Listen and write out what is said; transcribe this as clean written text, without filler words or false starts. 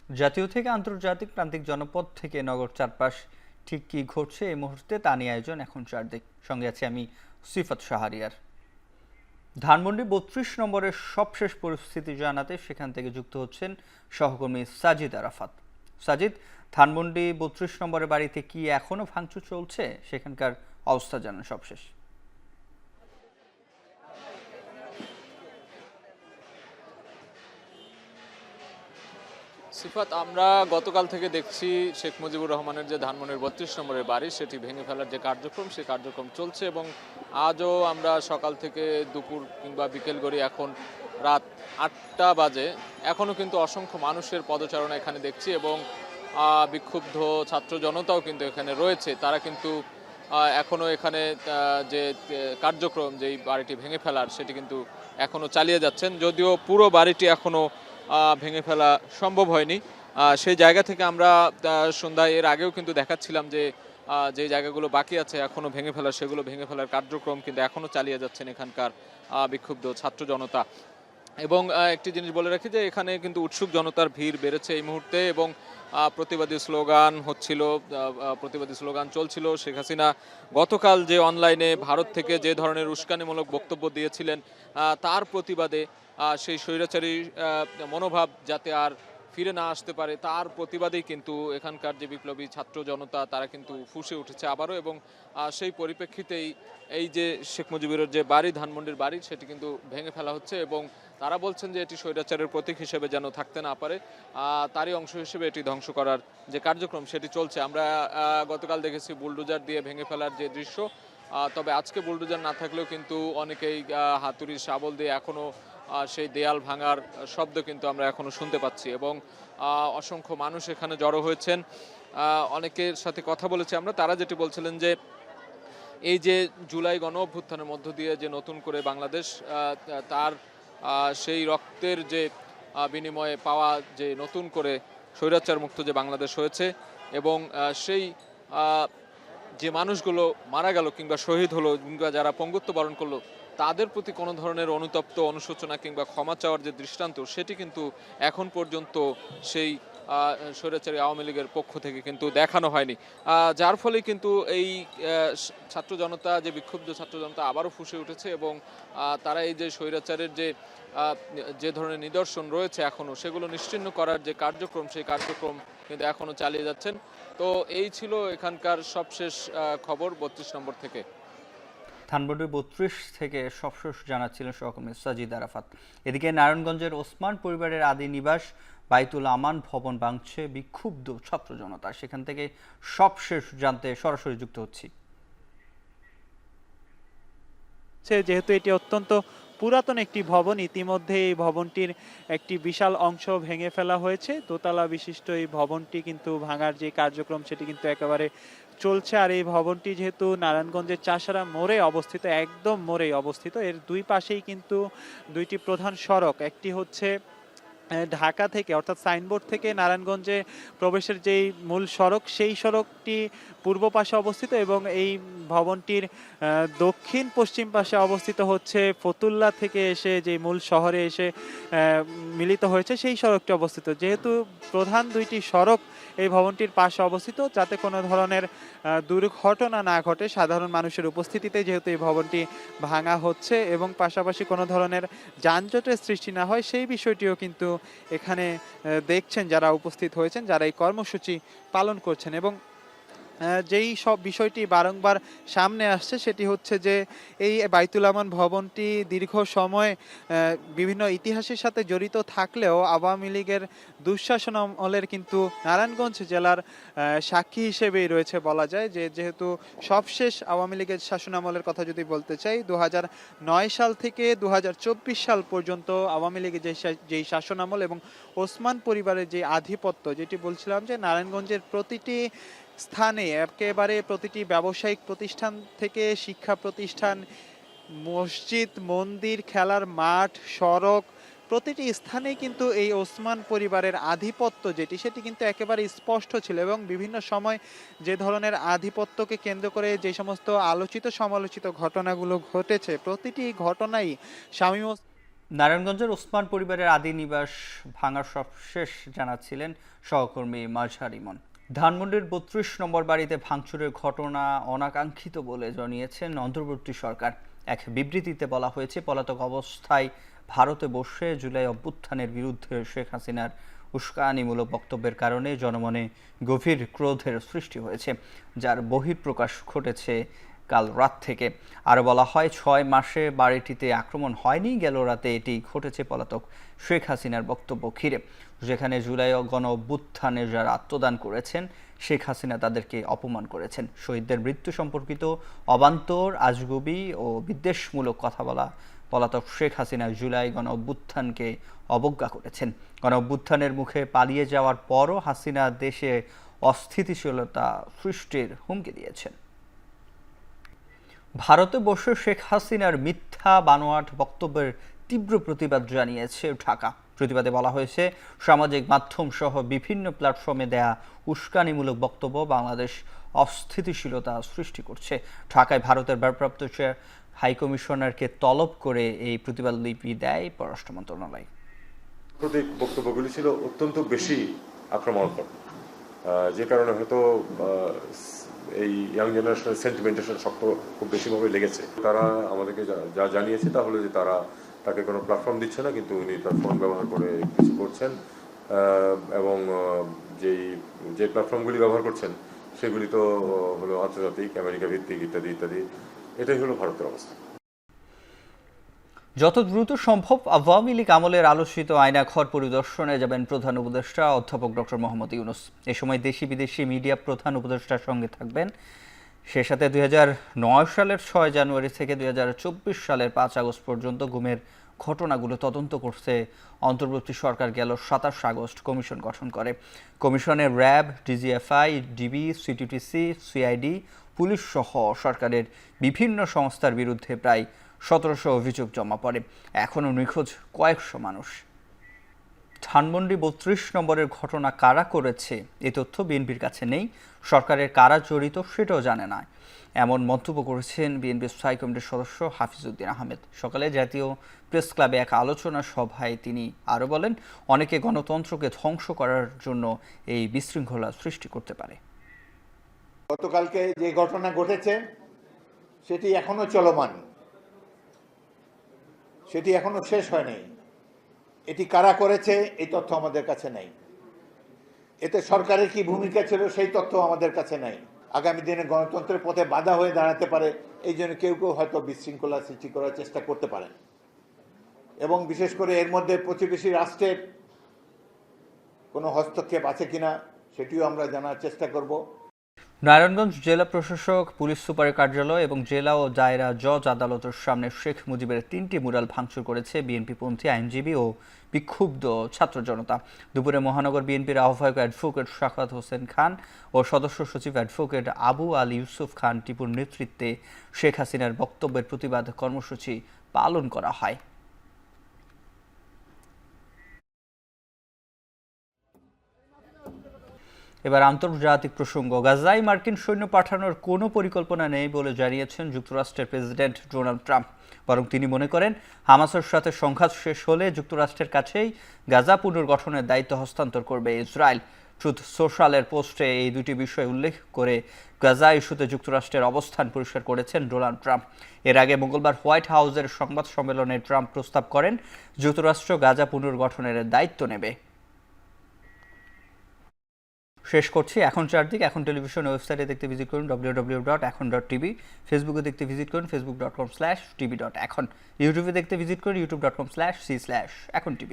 জাতীয় থেকে আন্তর্জাতিক প্রান্তিক জনপদ থেকে নগর চারপাশ ঠিক কি ঘটছে এই মুহূর্তে তা নিয়ে আয়োজন এখন চারদিক। সঙ্গে আছি আমি সিফাত শাহরিয়ার। ধানমন্ডি ৩২ নম্বরের সবশেষ পরিস্থিতি জানাতে সেখান থেকে যুক্ত হচ্ছেন সহকর্মী সাজিদ আরাফাত। সাজিদ, ধানমন্ডি ৩২ নম্বরের বাড়িতে কি এখনো ভাঙচুর চলছে? সেখানকার অবস্থা জানান সবশেষ। সিফাত, আমরা গতকাল থেকে দেখছি শেখ মুজিবুর রহমানের যে ধানমন্ডির ৩২ নম্বরের বাড়ি সেটি ভেঙে ফেলার যে কার্যক্রম সেই কার্যক্রম চলছে এবং আজও আমরা সকাল থেকে দুপুর কিংবা বিকেল গড়ি এখন রাত ৮টা বাজে এখনও কিন্তু অসংখ্য মানুষের পদচারণা এখানে দেখছি এবং বিক্ষুব্ধ ছাত্র জনতাও কিন্তু এখানে রয়েছে। তারা কিন্তু এখনও এখানে যে কার্যক্রম যেই বাড়িটি ভেঙে ফেলার সেটি কিন্তু এখনও চালিয়ে যাচ্ছেন, যদিও পুরো বাড়িটি এখনও ভেঙে ফেলা সম্ভব হয়নি। সেই জায়গা থেকে আমরা সন্ধ্যায় এর আগেও কিন্তু দেখাচ্ছিলাম যে যে জায়গাগুলো বাকি আছে এখনো ভেঙে ফেলার, সেগুলো ভেঙে ফেলার কার্যক্রম কিন্তু এখনো চালিয়ে যাচ্ছেন এখানকার বিক্ষুব্ধ ছাত্র জনতা। এবং একটি জিনিস বলে রাখি যে এখানে কিন্তু উৎসুক জনতার ভিড় বেড়েছে এই মুহূর্তে এবং প্রতিবাদী স্লোগান হচ্ছিল, প্রতিবাদী স্লোগান চলছিল। শেখ হাসিনা গতকাল যে অনলাইনে ভারত থেকে যে ধরনের উস্কানিমূলক বক্তব্য দিয়েছিলেন তার প্রতিবাদে সেই স্বৈরাচারী মনোভাব যাতে আর ফিরে না আসতে পারে তার প্রতিবাদেই কিন্তু এখানকার যে বিপ্লবী ছাত্র জনতা তারা কিন্তু ফুঁসে উঠেছে আবারও। এবং সেই পরিপ্রেক্ষিতেই এই যে শেখ মুজিবের যে বাড়ি, ধানমন্ডির বাড়ি, সেটি কিন্তু ভেঙে ফেলা হচ্ছে এবং তারা বলছেন যে এটি স্বৈরাচারের প্রতীক হিসেবে যেন থাকতে না পারে, তারই অংশ হিসেবে এটি ধ্বংস করার যে কার্যক্রম সেটি চলছে। আমরা গতকাল দেখেছি বুলডোজার দিয়ে ভেঙে ফেলার যে দৃশ্য, তবে আজকে বুলডোজার না থাকলেও কিন্তু অনেকেই হাতুড়ি শাবল দিয়ে এখনও সেই দেয়াল ভাঙার শব্দ কিন্তু আমরা এখনো শুনতে পাচ্ছি এবং অসংখ্য মানুষ এখানে জড়ো হয়েছেন। অনেকের সাথে কথা বলেছি আমরা, তারা যেটি বলছিলেন যে এই যে জুলাই গণ অভ্যুত্থানের মধ্য দিয়ে যে নতুন করে বাংলাদেশ তার সেই রক্তের যে বিনিময়ে পাওয়া যে নতুন করে স্বৈরাচার মুক্ত যে বাংলাদেশ হয়েছে এবং সেই যে মানুষগুলো মারা গেল কিংবা শহীদ হলো কিংবা যারা পঙ্গুত্ব বরণ করলো তাদের প্রতি কোনো ধরনের অনুতপ্ত, অনুশোচনা কিংবা ক্ষমা চাওয়ার যে দৃষ্টান্ত সেটি কিন্তু এখন পর্যন্ত সেই স্বৈরাচারী আওয়ামী লীগের পক্ষ থেকে কিন্তু দেখানো হয়নি, যার ফলে কিন্তু এই ছাত্র জনতা, যে বিক্ষুব্ধ ছাত্র জনতা আবারও ফুঁসে উঠেছে এবং তারা এই যে স্বৈরাচারের যে ধরনের নিদর্শন রয়েছে এখনো সেগুলো নিশ্চিহ্ন করার যে কার্যক্রম সেই কার্যক্রম কিন্তু এখনো চালিয়ে যাচ্ছেন। তো এই ছিল এখানকার সবশেষ খবর ৩২ নম্বর থেকে। ধানমন্ডি ৩২ থেকে সবশেষ জানাচ্ছিলেন সহকর্মী সাজিদ আরাফাত। এদিকে নারায়ণগঞ্জের ওসমান পরিবারের আদি নিবাস বাইতুল আমান ভবন ভাঙছে বিক্ষুব্ধ ছাত্র জনতা। সেখান থেকে সবশেষ জানতে সরাসরি যুক্ত হচ্ছি। যেহেতু এটি অত্যন্ত পুরাতন একটি ভবন, ইতিমধ্যে এই ভবনটির একটি বিশাল অংশ ভেঙে ফেলা হয়েছে। দোতলা বিশিষ্ট এই ভবনটি কিন্তু ভাঙার যে কার্যক্রম সেটি কিন্তু একেবারে চলছে। আর এই ভবনটি যেহেতু নারায়ণগঞ্জের চাষারা মোড়ে অবস্থিত, একদম মোড়েই অবস্থিত, এর দুই পাশেই কিন্তু দুইটি প্রধান সড়ক, একটি হচ্ছে ঢাকা থেকে অর্থাৎ সাইনবোর্ড থেকে নারায়ণগঞ্জে প্রবেশের যেই মূল সড়ক সেই সড়কটি পূর্ব পাশে অবস্থিত এবং এই ভবনটির দক্ষিণ পশ্চিম পাশে অবস্থিত হচ্ছে ফতুল্লা থেকে এসে যে মূল শহরে এসে মিলিত হয়েছে সেই সড়কটি অবস্থিত। যেহেতু প্রধান দুইটি সড়ক এই ভবনটির পাশে অবস্থিত, যাতে কোনো ধরনের দুর্ঘটনা না ঘটে সাধারণ মানুষের উপস্থিতিতে, যেহেতু এই ভবনটি ভাঙা হচ্ছে এবং পাশাপাশি কোনো ধরনের যানজটের সৃষ্টি না হয় সেই বিষয়টিও কিন্তু এখানে দেখছেন যারা উপস্থিত হয়েছেন, যারা এই কর্মসূচি পালন করছেন। এবং যেই সব বিষয়টি বারংবার সামনে আসছে সেটি হচ্ছে যে এই বাইতুল আমান ভবনটি দীর্ঘ সময় বিভিন্ন ইতিহাসের সাথে জড়িত থাকলেও আওয়ামী লীগের দুঃশাসন আমলের কিন্তু নারায়ণগঞ্জ জেলার সাক্ষী হিসেবেই রয়েছে বলা যায়। যেহেতু সবশেষ আওয়ামী লীগের শাসন আমলের কথা যদি বলতে চাই, 2009 সাল থেকে 2024 সাল পর্যন্ত আওয়ামী লীগের যেই শাসন আমল এবং ওসমান পরিবারের যে আধিপত্য, যেটি বলছিলাম যে নারায়ণগঞ্জের প্রতিটি স্থানে, একেবারে প্রতিটি ব্যবসায়িক প্রতিষ্ঠান থেকে শিক্ষা প্রতিষ্ঠান, মসজিদ, মন্দির, খেলার মাঠ, সড়ক, প্রতিটি স্থানেই কিন্তু এই ওসমান পরিবারের আধিপত্য সেটি কিন্তু একেবারে স্পষ্ট ছিল। এবং বিভিন্ন সময় যে ধরনের আধিপত্যকে কেন্দ্র করে যে সমস্ত আলোচিত সমালোচিত ঘটনাগুলো ঘটেছে, প্রতিটি ঘটনাই শামীম নারায়ণগঞ্জের ওসমান পরিবারের আদি নিবাস ভাঙার সবশেষ জানাচ্ছিলেন সহকর্মী মাজহার ইমন। ধানমন্ডির ৩২ নম্বর বাড়িতে ভাঙচুরের ঘটনা অনাকাঙ্ক্ষিত বলে জানিয়েছেন অন্তর্বর্তী সরকার। এক বিবৃতিতে বলা হয়েছে, পলাতক অবস্থায় ভারতে বসে জুলাই অভ্যুত্থানের বিরুদ্ধে শেখ হাসিনার উস্কানিমূলক বক্তব্যের কারণে জনমনে গভীর ক্রোধের সৃষ্টি হয়েছে, যার বহিঃপ্রকাশ ঘটেছে কাল রাত থেকে। আরও বলা হয়, ৬ মাসে বাড়িটিতে আক্রমণ হয়নি, গেল রাতে এটি ঘটেছে পলাতক শেখ হাসিনার বক্তব্য ঘিরে। যেখানে জুলাই গণ অভ্যুত্থানে যারা আত্মদান করেছেন, শেখ হাসিনা তাদেরকে অপমান করেছেন। শহীদদের মৃত্যু সম্পর্কিত অবান্তর, আজগুবি ও বিদ্বেষমূলক কথা বলা পলাতক শেখ হাসিনা জুলাই গণ অভ্যুত্থানকে অবজ্ঞা করেছেন। গণ অভ্যুত্থানের মুখে পালিয়ে যাওয়ার পরও হাসিনা দেশে অস্থিতিশীলতা সৃষ্টির হুমকি দিয়েছেন। ভারতে বসে শেখ হাসিনার মিথ্যা বানোয়াট বক্তব্যের তীব্র প্রতিবাদ জানিয়েছে ঢাকা। প্রতিবাদে বলা হয়েছে, সামাজিক মাধ্যম সহ বিভিন্ন প্ল্যাটফর্মে দেয়া উস্কানিমূলক বক্তব্য বাংলাদেশ অস্থিতিশীলতা সৃষ্টি করছে। ঢাকায় ভারতের ভারপ্রাপ্ত হাইকমিশনারকে তলব করে এই প্রতিবাদ লিপি দেয় পররাষ্ট্র মন্ত্রণালয়। বক্তব্যগুলি ছিল অত্যন্ত বেশি আক্রমণাত্মক, যে কারণে হয়তো এই ইয়াং জেনারেশনের সেন্টিমেন্টের শক্ত খুব বেশিভাবে লেগেছে। তারা আমাদেরকে যা জানিয়েছে তা হলো যে তারা তাকে কোনো প্ল্যাটফর্ম দিচ্ছে না, কিন্তু উনি প্ল্যাটফর্ম ব্যবহার করে কিছু করছেন, এবং যে প্ল্যাটফর্মগুলি ব্যবহার করছেন সেগুলি তো হলো আন্তর্জাতিক, আমেরিকা ভিত্তিক ইত্যাদি ইত্যাদি। এটাই হলো ভারতের অবস্থা। যত দ্রুত সম্ভব আওয়ামী লীগ আমলের আলোচিত আয়নাঘর পরিদর্শনে যাবেন প্রধান উপদেষ্টা অধ্যাপক ডক্টর মোহাম্মদ ইউনূস। এ সময় দেশি বিদেশি মিডিয়া প্রধান উপদেষ্টার সঙ্গে থাকবেন। সে সাথে 2009 সালের 6 জানুয়ারি থেকে 2024 সালের 5 আগস্ট পর্যন্ত গুমের ঘটনাগুলো তদন্ত করতে অন্তর্বর্তী সরকার গেল 27 আগস্ট কমিশন গঠন করে। কমিশনে RAB, DGFI, DB, CTTC, CID, police সহ সরকারের বিভিন্ন সংস্থার বিরুদ্ধে প্রায় 1700 অভিযোগ জমা পড়ে। এখনও নিখোঁজ কয়েকশো মানুষ। ধানমন্ডি 32 নম্বরের ঘটনা কারা করেছে এই তথ্য বিএনপির কাছে নেই, সরকারের কারা জড়িত সেটাও জানে না, এমন মন্তব্য করেছেন বিএনপির স্থায়ী কমিটির সদস্য হাফিজউদ্দিন আহমেদ। সকালে জাতীয় প্রেস ক্লাবে এক আলোচনা সভায় তিনি আরও বলেন, অনেকে গণতন্ত্রকে ধ্বংস করার জন্য এই বিশৃঙ্খলা সৃষ্টি করতে পারে। গতকালকে যে ঘটনা ঘটেছে সেটি এখনো চলমান, সেটি এখনো শেষ হয়নি। এটি কারা করেছে এই তথ্য আমাদের কাছে নেই। এতে সরকারের কি ভূমিকা ছিল সেই তথ্য আমাদের কাছে নেই। আগামী দিনে গণতন্ত্রের পথে বাধা হয়ে দাঁড়াতে পারে, এই জন্য কেউ কেউ হয়তো বিশৃঙ্খলা সৃষ্টি করার চেষ্টা করতে পারেন, এবং বিশেষ করে এর মধ্যে প্রতিবেশী রাষ্ট্রের কোনো হস্তক্ষেপ আছে কিনা সেটিও আমরা জানার চেষ্টা করব। নারায়ণগঞ্জ জেলা প্রশাসক, পুলিশ সুপারের কার্যালয় এবং জেলা ও দায়রা জজ আদালতের সামনে শেখ মুজিবের 3টি মুরাল ভাঙচুর করেছে বিএনপিপন্থী আইনজীবী ও বিক্ষুব্ধ ছাত্র জনতা। দুপুরে মহানগর বিএনপির আহ্বায়ক অ্যাডভোকেট শাখাওয়াত হোসেন খান ও সদস্য সচিব অ্যাডভোকেট আবু আলী ইউসুফ খান টিপুর নেতৃত্বে শেখ হাসিনার বক্তব্যের প্রতিবাদ কর্মসূচি পালন করা হয়। এবার আন্তর্জাতিক প্রসঙ্গ। গাজায় মার্কিন সৈন্য পাঠানোর কোনো পরিকল্পনা নেই বলে জানিয়েছেন যুক্তরাষ্ট্রের প্রেসিডেন্ট ডোনাল্ড ট্রাম্প। বরং তিনি মনে করেন, হামাসের সাথে সংঘাত শেষ হলে যুক্তরাষ্ট্রের কাছেই গাজা পুনর্গঠনের দায়িত্ব হস্তান্তর করবে ইসরায়েল। ট্রুথ সোশ্যালের পোস্টে এই দুটি বিষয় উল্লেখ করে গাজা ইস্যুতে যুক্তরাষ্ট্রের অবস্থান পরিষ্কার করেছেন ডোনাল্ড ট্রাম্প। এর আগে মঙ্গলবার হোয়াইট হাউসের সংবাদ সম্মেলনে ট্রাম্প প্রস্তাব করেন, যুক্তরাষ্ট্র গাজা পুনর্গঠনের দায়িত্ব নেবে। শেষ করছি এখন চারদিক। এখন টেলিভিশন ওয়েবসাইটে দেখতে ভিজিট করুন www.এখন.tv, ফেসবুকে দেখতে ভিজিট করুন facebook.com/tv.এখন, ইউটিউবে দেখতে ভিজিট করুন youtube.com/c/এখন tv।